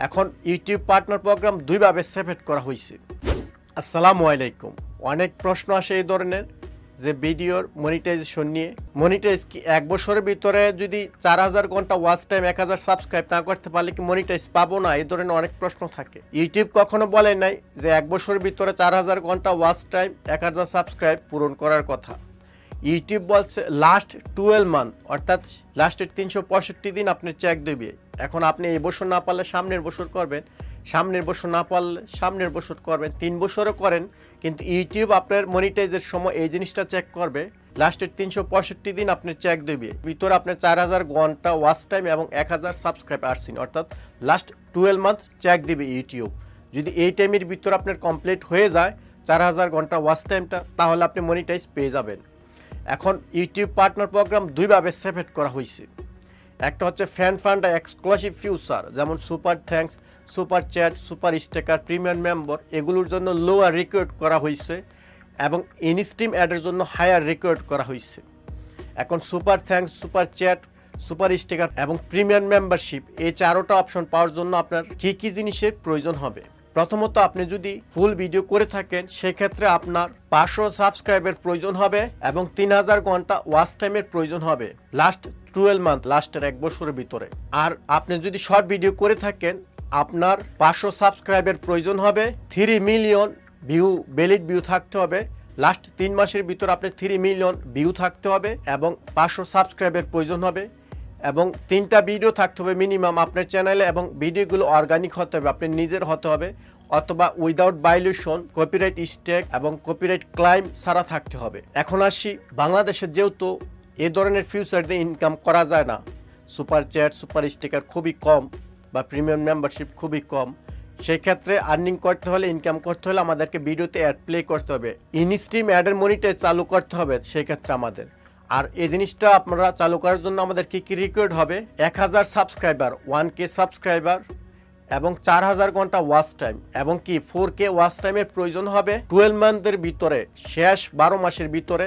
এখন YouTube partner program দুইভাবে separate করা হয়েছে। আসসালামু আলাইকুম। অনেক প্রশ্ন আসে এই ধরনের যে ভিডিওর মনিটাইজেশন নিয়ে। মনিটাইজ কি 1 বছরের ভিতরে যদি 4000 ঘন্টা ওয়াচ টাইম 1000 সাবস্ক্রাইব না করতে পারলে কি মনিটাইজ পাবো না, এই ধরনের অনেক প্রশ্ন থাকে। ইউটিউব কখনো বলে নাই যে 1 বছরের ভিতরে 4000 ঘন্টা ওয়াচ টাইম 1000 সাবস্ক্রাইব পূরণ করার কথা। ইউটিউব বলছে লাস্ট 12 মান্থ, অর্থাৎ লাস্টের 365 দিন আপনি চেক দেবে। এখন আপনি এই বছর না পারলে সামনের বছর করবেন, সামনের বছর না পারলে সামনের বছর করবেন, 3 বছরও করেন, কিন্তু ইউটিউব আপনার মনিটাইজের সময় এই জিনিসটা চেক করবে। লাস্টের 365 দিন আপনি চেক দেবে, ভিতরে আপনার 4000 ঘন্টা ওয়াচ টাইম এবং 1000 সাবস্ক্রাইব আসছেন, অর্থাৎ লাস্ট 12 মান্থ চেক দিবে ইউটিউব। যদি এই টাইমের ভিতরে আপনার কমপ্লিট হয়ে যায় 4000 ঘন্টা ওয়াচ টাইমটা, তাহলে আপনি মনিটাইজ পেয়ে যাবেন। এখন ইউটিউব পার্টনার প্রোগ্রাম দুইভাবে সেপারেট করা হয়েছে। একটা হচ্ছে ফ্যান ফান্ড এক্সক্লুসিভ ফিউচার, যেমন super thanks, super chat, super sticker, premium member, এগুলোর জন্য লোয়ার রিকোয়ার্ড করা হয়েছে এবং ইনস্ট্রিম অ্যাডের জন্য হায়ার রিকোয়ার্ড করা হয়েছে। এখন super thanks, super chat, super sticker এবং প্রিমিয়াম মেম্বারশিপ, এই 4টা অপশন পাওয়ার জন্য আপনার কী কী জিনিসের প্রয়োজন হবে। প্রথমত, আপনি যদি ফুল ভিডিও করে থাকেন সেক্ষেত্রে আপনার 500 সাবস্ক্রাইবের প্রয়োজন হবে এবং 3000 ঘন্টা ওয়াচ টাইমের প্রয়োজন হবে লাস্ট 12 মান্থ, লাস্টের 1 বছরের ভিতরে। আর আপনি যদি শর্ট ভিডিও করে থাকেন আপনার 500 সাবস্ক্রাইবের প্রয়োজন হবে, 3 মিলিয়ন ভিউ, ভ্যালিড ভিউ থাকতে হবে। লাস্ট 3 মাসের ভিতর আপনার 3 মিলিয়ন ভিউ থাকতে হবে এবং 500 সাবস্ক্রাইবের প্রয়োজন হবে এবং 3টা ভিডিও থাকতে হবে মিনিমাম আপনার চ্যানেলে এবং ভিডিওগুলো অর্গানিক হতে হবে, আপনি নিজের হতে হবে, অথবা উইদাউট ভায়োলেশন, কপিরাইট স্ট্রাইক এবং কপিরাইট ক্লাইম ছাড়া থাকতে হবে। এখন আসি, বাংলাদেশে যেহেতু এ ধরনের ফিউচার দিয়ে ইনকাম করা যায় না, সুপার চ্যাট, সুপার স্টিকার খুবই কম বা প্রিমিয়াম মেম্বারশিপ খুবই কম, সেই ক্ষেত্রে আর্নিং করতে হলে, ইনকাম করতে হলে আমাদেরকে ভিডিওতে অ্যাড প্লে করতে হবে, ইনস্ট্রিম অ্যাডের মনিটাইজ চালু করতে হবে সেই ক্ষেত্রে আমাদের। আর এই জিনিসটা আপনারা চালু করার জন্য আমাদের কী কী রিকোয়ার্ড হবে, 1000 সাবস্ক্রাইবার, 1K সাবস্ক্রাইবার এবং 4000 ঘন্টা ওয়াচ টাইম এবং কি 4K ওয়াচ টাইমের প্রয়োজন হবে 12 মান্থের ভিতরে, শেষ 12 মাসের ভিতরে।